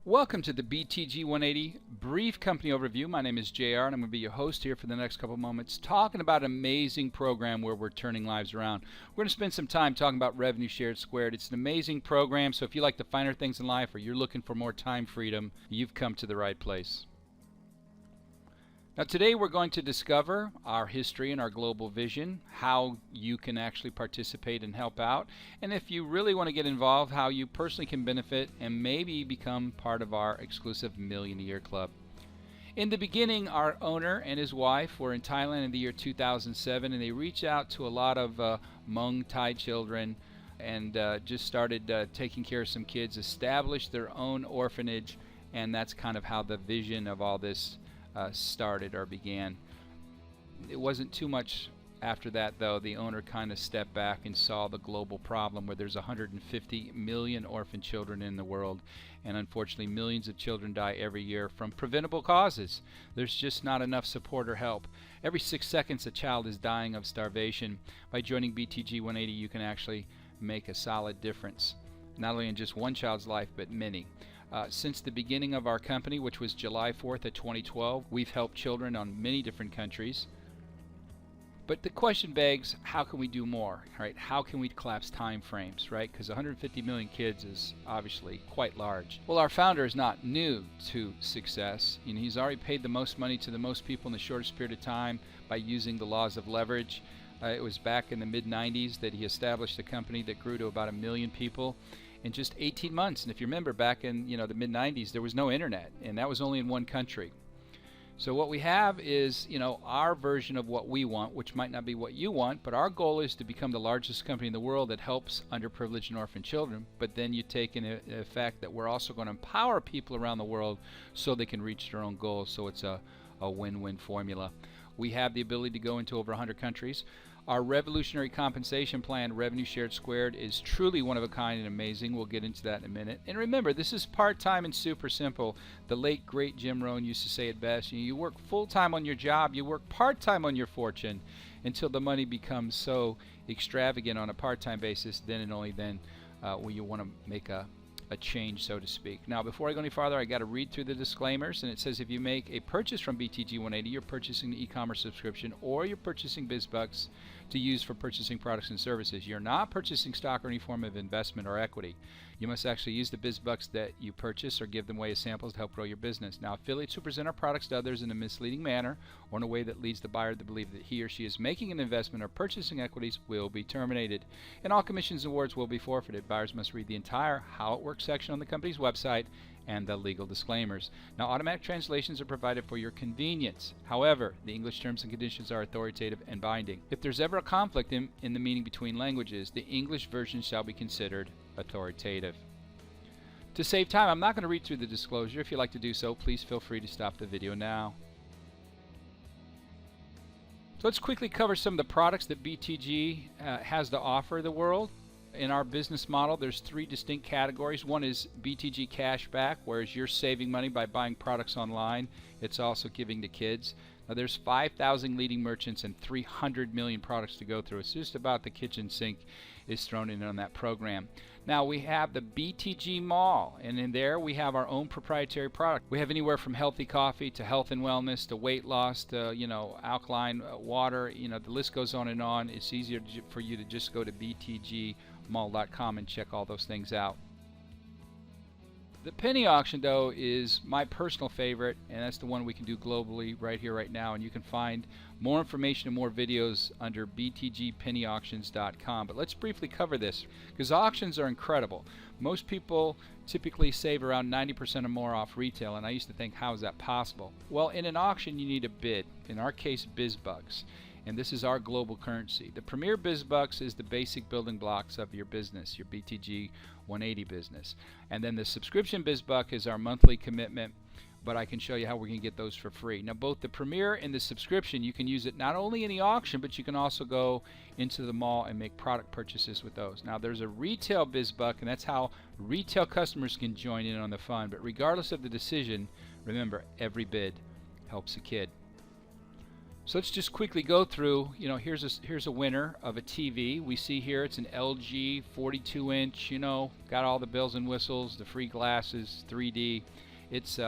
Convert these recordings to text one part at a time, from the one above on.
Welcome to the BTG 180 brief company overview. My name is JR and I'm going to be your host here for the next couple moments talking about an amazing program where we're turning lives around. We're going to spend some time talking about Revenue Shared Squared. It's an amazing program, so if you like the finer things in life or you're looking for more time freedom, you've come to the right place. Now today we're going to discover our history and our global vision, how you can actually participate and help out, and if you really want to get involved, how you personally can benefit and maybe become part of our exclusive Million a Year Club. In the beginning, our owner and his wife were in Thailand in the year 2007, and they reached out to a lot of Hmong Thai children and just started taking care of some kids, established their own orphanage, and that's kind of how the vision of all this started or began. It wasn't too much after that, though. The owner kind of stepped back and saw the global problem where there's 150 million orphan children in the world, and unfortunately millions of children die every year from preventable causes. There's just not enough support or help. Every 6 seconds a child is dying of starvation. By joining BTG 180 you can actually make a solid difference, not only in just one child's life but many. Since the beginning of our company, which was July 4th of 2012, we've helped children on many different countries. But the question begs, how can we do more, right? How can we collapse time frames, right? Because 150 million kids is obviously quite large. Well, our founder is not new to success. You know, he's already paid the most money to the most people in the shortest period of time by using the laws of leverage. It was back in the mid-90s that he established a company that grew to about 1 million people in just 18 months. And if you remember, back in the mid-90s, there was no internet, and that was only in one country. So what we have is our version of what we want, which might not be what you want, but our goal is to become the largest company in the world that helps underprivileged and orphan children. But then you take in effect that we're also going to empower people around the world so they can reach their own goals. So it's a win-win formula. We have the ability to go into over 100 countries. Our revolutionary compensation plan, Revenue Shared Squared, is truly one of a kind and amazing. We'll get into that in a minute. And remember, this is part-time and super simple. The late, great Jim Rohn used to say it best. You work full-time on your job, you work part-time on your fortune until the money becomes so extravagant on a part-time basis. Then and only then will you want to make a change, so to speak. Now, before I go any farther, I got to read through the disclaimers, and it says if you make a purchase from BTG 180, you're purchasing the e-commerce subscription or you're purchasing BizBucks to use for purchasing products and services. You're not purchasing stock or any form of investment or equity. You must actually use the BizBucks that you purchase or give them away as samples to help grow your business. Now, affiliates who present our products to others in a misleading manner or in a way that leads the buyer to believe that he or she is making an investment or purchasing equities will be terminated. And all commissions and awards will be forfeited. Buyers must read the entire How It Works section on the company's website and the legal disclaimers. Now, automatic translations are provided for your convenience. However, the English terms and conditions are authoritative and binding. If there's ever a conflict in the meaning between languages, the English version shall be considered authoritative. To save time, I'm not going to read through the disclosure. If you'd like to do so, please feel free to stop the video now. So let's quickly cover some of the products that BTG has to offer the world. In our business model, there's 3 distinct categories. One is BTG Cashback, whereas you're saving money by buying products online. It's also giving to kids. Now, there's 5,000 leading merchants and 300 million products to go through. It's just about the kitchen sink is thrown in on that program. Now, we have the BTG Mall, and in there we have our own proprietary product. We have anywhere from healthy coffee to health and wellness to weight loss to alkaline water. The list goes on and on. It's easier for you to just go to btgmall.com and check all those things out. The penny auction, though, is my personal favorite, and that's the one we can do globally right here, right now. And you can find more information and more videos under btgpennyauctions.com. But let's briefly cover this, because auctions are incredible. Most people typically save around 90% or more off retail, and I used to think, how is that possible? Well, in an auction, you need a bid. In our case, BizBucks. And this is our global currency. The premier BizBucks is the basic building blocks of your business, your BTG 180 business. And then the subscription BizBuck is our monthly commitment, but I can show you how we can get those for free. Now, both the premier and the subscription, you can use it not only in the auction, but you can also go into the mall and make product purchases with those. Now, there's a retail BizBuck, and that's how retail customers can join in on the fun. But regardless of the decision, remember, every bid helps a kid. So let's just quickly go through, here's a winner of a TV. We see here it's an LG 42-inch, got all the bells and whistles, the free glasses, 3D. It's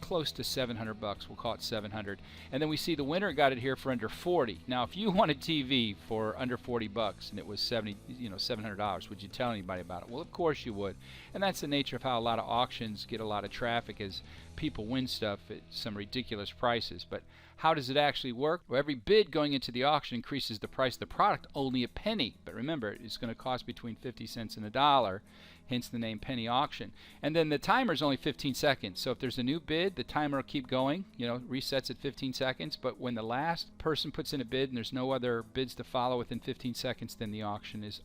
close to 700 bucks. We'll call it 700. And then we see the winner got it here for under 40. Now, if you want a TV for under 40 bucks and it was $700, would you tell anybody about it? Well, of course you would. And that's the nature of how a lot of auctions get a lot of traffic, as people win stuff at some ridiculous prices. But how does it actually work? Well, every bid going into the auction increases the price of the product only a penny. But remember, it's going to cost between 50 cents and $1. Hence the name penny auction. And then the timer is only 15 seconds. So if there's a new bid, the timer will keep going, resets at 15 seconds. But when the last person puts in a bid and there's no other bids to follow within 15 seconds, then the auction is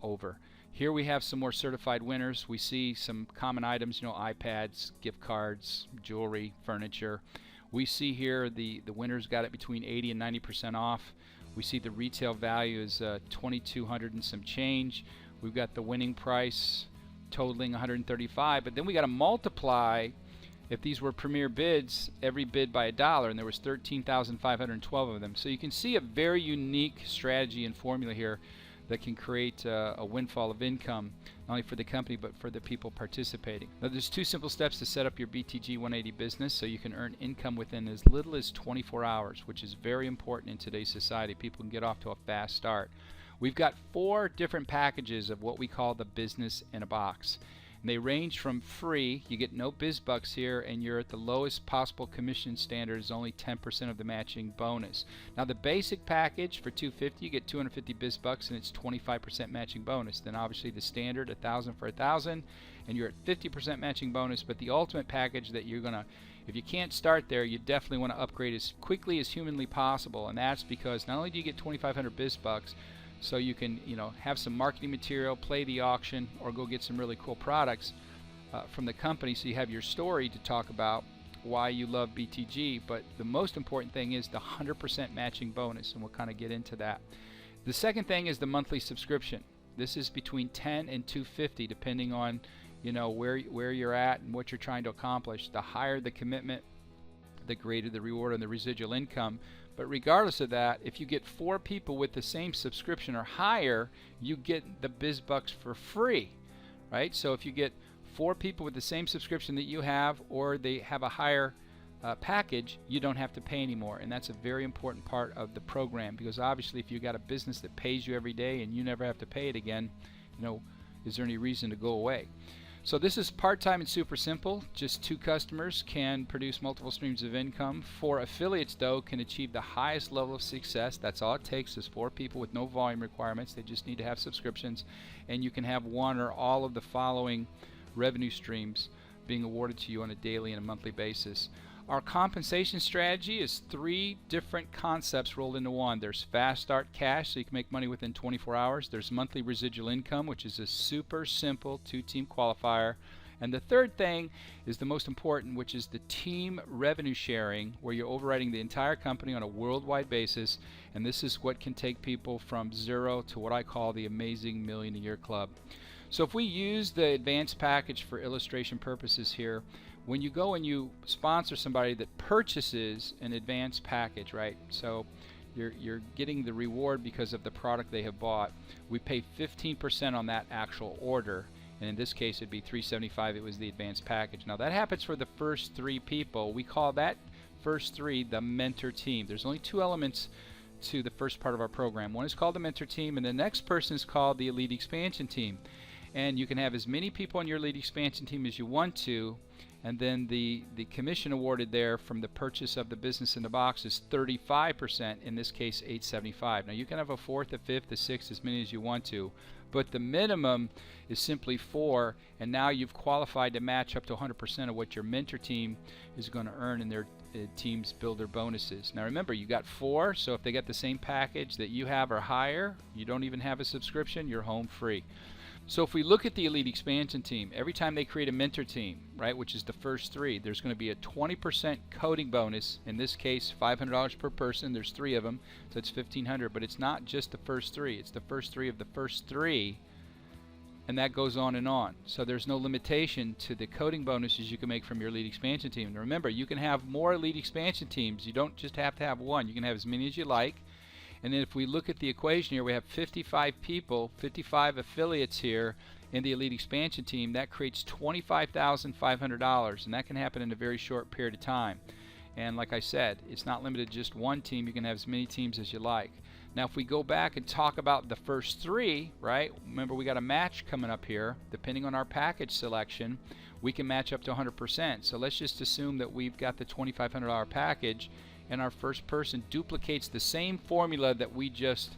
over. Here we have some more certified winners. We see some common items, iPads, gift cards, jewelry, furniture. We see here the winners got it between 80 and 90% off. We see the retail value is $2,200 and some change. We've got the winning price totaling $135, but then we got to multiply, if these were premier bids, every bid by $1, and there was 13,512 of them. So you can see a very unique strategy and formula here that can create a windfall of income, not only for the company but for the people participating. Now, there's 2 simple steps to set up your BTG 180 business so you can earn income within as little as 24 hours, which is very important in today's society. People can get off to a fast start. We've got 4 different packages of what we call the business in a box. And they range from free, you get no biz bucks here, and you're at the lowest possible commission standard is only 10% of the matching bonus. Now the basic package for $250, you get 250 biz bucks and it's 25% matching bonus. Then obviously the standard, 1,000 for 1,000, and you're at 50% matching bonus. But the ultimate package that you're gonna, if you can't start there, you definitely want to upgrade as quickly as humanly possible. And that's because not only do you get 2,500 biz bucks, so you can have some marketing material, play the auction, or go get some really cool products from the company, so you have your story to talk about why you love BTG. But the most important thing is the 100% matching bonus, and we'll kind of get into that. The second thing is the monthly subscription. This is between $10 and $250 depending on where you're at and what you're trying to accomplish. The higher the commitment, the greater the reward and the residual income. But regardless of that, if you get 4 people with the same subscription or higher, you get the biz bucks for free, right? So if you get 4 people with the same subscription that you have, or they have a higher package, you don't have to pay anymore. And that's a very important part of the program, because obviously if you got a business that pays you every day and you never have to pay it again, is there any reason to go away? So this is part-time and super simple. Just 2 customers can produce multiple streams of income. 4 affiliates, though, can achieve the highest level of success. That's all it takes, is 4 people with no volume requirements. They just need to have subscriptions. And you can have 1 or all of the following revenue streams being awarded to you on a daily and a monthly basis. Our compensation strategy is 3 different concepts rolled into one. There's fast start cash, so you can make money within 24 hours. There's monthly residual income, which is a super simple 2-team qualifier. And the third thing is the most important, which is the team revenue sharing, where you're overriding the entire company on a worldwide basis. And this is what can take people from 0 to what I call the amazing million-a-year club. So if we use the advanced package for illustration purposes here, when you go and you sponsor somebody that purchases an advanced package, right? So you're getting the reward because of the product they have bought. We pay 15% on that actual order, and in this case it'd be $375. It was the advanced package. Now that happens for the first 3 people. We call that first 3 the mentor team. There's only 2 elements to the first part of our program. One is called the mentor team, and the next person is called the elite expansion team. And you can have as many people on your elite expansion team as you want to, and then the commission awarded there from the purchase of the business in the box is 35%, in this case $875. Now you can have a 4th, a 5th, a 6th, as many as you want to, but the minimum is simply 4, and now you've qualified to match up to 100% of what your mentor team is going to earn in their team's builder bonuses. Now remember, you got 4, so if they get the same package that you have or higher, you don't even have a subscription, you're home free. So if we look at the elite expansion team, every time they create a mentor team, right, which is the first 3, there's going to be a 20% coding bonus. In this case, $500 per person. There's 3 of them, so it's $1,500. But it's not just the first 3. It's the first 3 of the first 3. and that goes on and on. So there's no limitation to the coding bonuses you can make from your elite expansion team. And remember, you can have more elite expansion teams. You don't just have to have one. You can have as many as you like. And then if we look at the equation here, we have 55 people, 55 affiliates here in the elite expansion team. That creates $25,500, and that can happen in a very short period of time. And like I said, it's not limited to just one team. You can have as many teams as you like. Now if we go back and talk about the first three, right, remember we got a match coming up here. Depending on our package selection, we can match up to 100%. So let's just assume that we've got the $2,500 package, and our first person duplicates the same formula that we just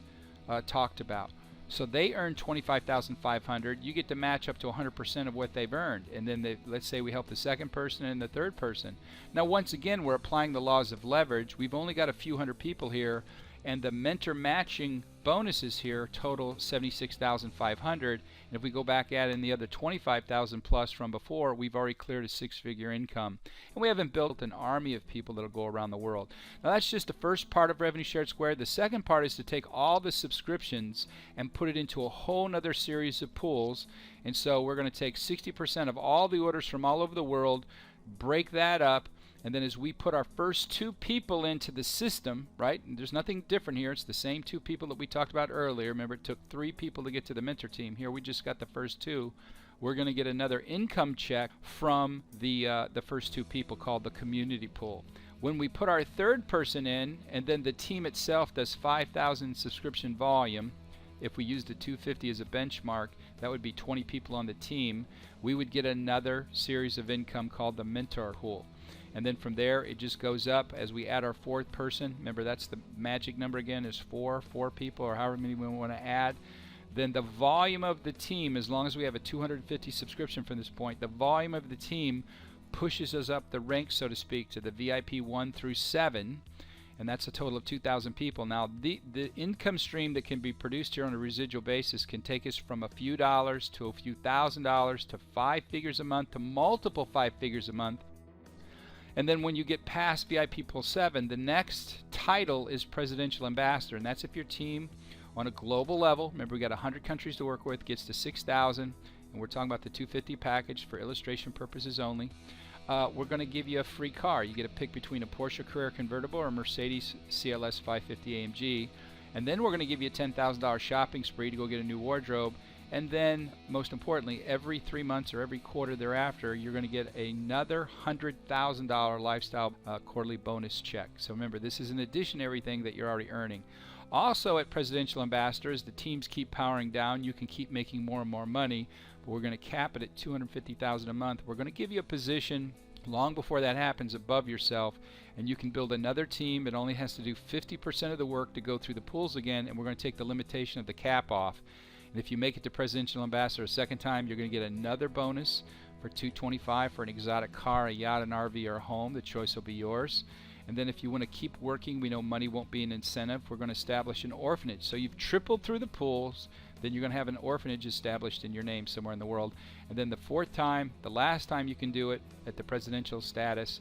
talked about. So they earn $25,500. You get to match up to 100% of what they've earned, and then let's say we help the second person and the third person. Now once again, we're applying the laws of leverage. We've only got a few hundred people here, and the mentor matching bonuses here total $76,500. And if we go back at it in the other $25,000 plus from before, we've already cleared a six-figure income. And we haven't built an army of people that'll go around the world. Now that's just the first part of Revenue Shared Squared. The second part is to take all the subscriptions and put it into a whole nother series of pools. And so we're going to take 60% of all the orders from all over the world, break that up, and then as we put our first two people into the system, right, and there's nothing different here, it's the same two people that we talked about earlier. Remember, it took 3 people to get to the mentor team. Here we just got the first 2. We're going to get another income check from the first 2 people called the community pool. When we put our third person in, and then the team itself does 5,000 subscription volume, if we used the 250 as a benchmark, that would be 20 people on the team, we would get another series of income called the mentor pool. And then from there it just goes up as we add our fourth person. Remember, that's the magic number again, is 4 people, or however many we want to add. Then the volume of the team, as long as we have a 250 subscription from this point, the volume of the team pushes us up the ranks, so to speak, to the VIP 1 through 7, and that's a total of 2,000 people. Now the income stream that can be produced here on a residual basis can take us from a few dollars to a few $1,000s to 5 figures a month to multiple 5 figures a month. And then when you get past VIP Pool 7, the next title is Presidential Ambassador, and that's if your team on a global level, remember we got 100 countries to work with, gets to 6,000, and we're talking about the 250 package for illustration purposes only. We're going to give you a free car. You get to pick between a Porsche Carrera convertible or a Mercedes CLS 550 AMG, and then we're going to give you a $10,000 shopping spree to go get a new wardrobe. And then, most importantly, every 3 months or every quarter thereafter, you're going to get another $100,000 lifestyle quarterly bonus check. So remember, this is in addition to everything that you're already earning. Also at Presidential Ambassadors, the teams keep powering down. You can keep making more and more money, but we're going to cap it at $250,000 a month. We're going to give you a position long before that happens above yourself, and you can build another team. It only has to do 50% of the work to go through the pools again, and we're going to take the limitation of the cap off. And if you make it to Presidential Ambassador a second time, you're going to get another bonus for $225 for an exotic car, a yacht, an RV, or a home. The choice will be yours. And then if you want to keep working, we know money won't be an incentive. We're going to establish an orphanage. So you've tripled through the pools, then you're going to have an orphanage established in your name somewhere in the world. And then the fourth time, the last time you can do it at the presidential status,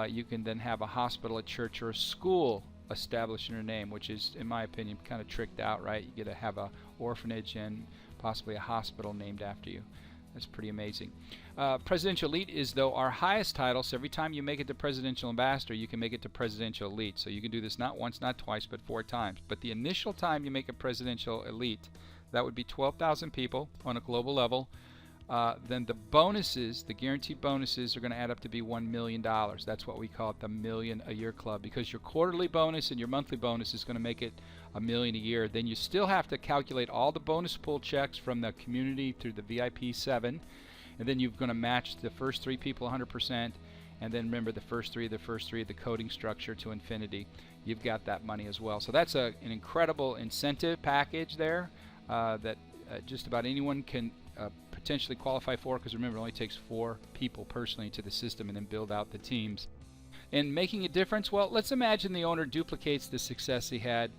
you can then have a hospital, a church, or a school established in your name, which is, in my opinion, kind of tricked out, right? You get to have a orphanage and possibly a hospital named after you. That's pretty amazing. Presidential Elite is, though, our highest title, so every time you make it to Presidential Ambassador, you can make it to Presidential Elite. So you can do this not once, not twice, but 4 times. But the initial time you make a Presidential Elite, that would be 12,000 people on a global level. Then the bonuses, the guaranteed bonuses, are going to add up to be $1 million. That's what we call it, the Million a Year Club, because your quarterly bonus and your monthly bonus is going to make it $1 million a year. Then you still have to calculate all the bonus pool checks from the community through the VIP 7, and then you're going to match the first 3 people 100%, and then remember the first three of the coding structure to infinity. You've got that money as well. So that's an incredible incentive package there that just about anyone can potentially qualify for, because remember, it only takes 4 people personally into the system and then build out the teams. And making a difference, well, let's imagine the owner duplicates the success he had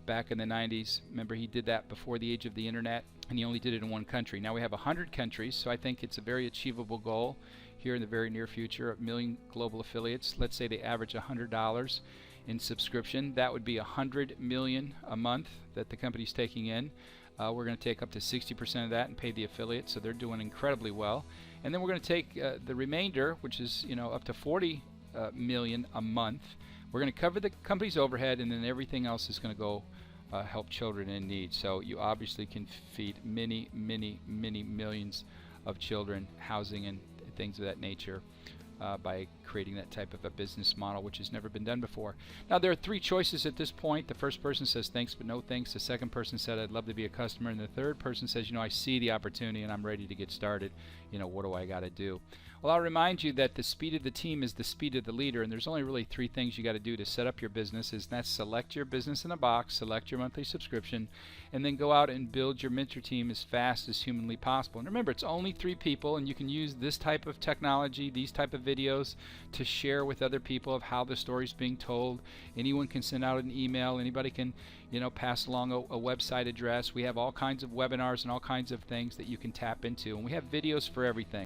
back in the 90s. Remember, he did that before the age of the internet, and he only did it in one country. Now we have 100 countries, so I think it's a very achievable goal here in the very near future. 1 million global affiliates. Let's say they average $100 in subscription. That would be $100 million a month that the company's taking in. We're going to take up to 60% of that and pay the affiliate, so they're doing incredibly well. And then we're going to take the remainder, which is up to 40 million a month. We're going to cover the company's overhead, and then everything else is going to go help children in need. So you obviously can feed many, many, many millions of children, housing and things of that nature, by creating that type of a business model, which has never been done before. Now, there are three choices at this point. The first person says thanks but no thanks. The second person said I'd love to be a customer, and the third person says I see the opportunity and I'm ready to get started. What do I got to do? Well, I'll remind you that the speed of the team is the speed of the leader, and there's only really three things you got to do to set up your business. And that's select your business in a box, select your monthly subscription, and then go out and build your mentor team as fast as humanly possible. And remember, it's only 3 people, and you can use this type of technology, these type of videos, to share with other people of how the story's being told. Anyone can send out an email. Anybody can pass along a website address. We have all kinds of webinars and all kinds of things that you can tap into, and we have videos for everything.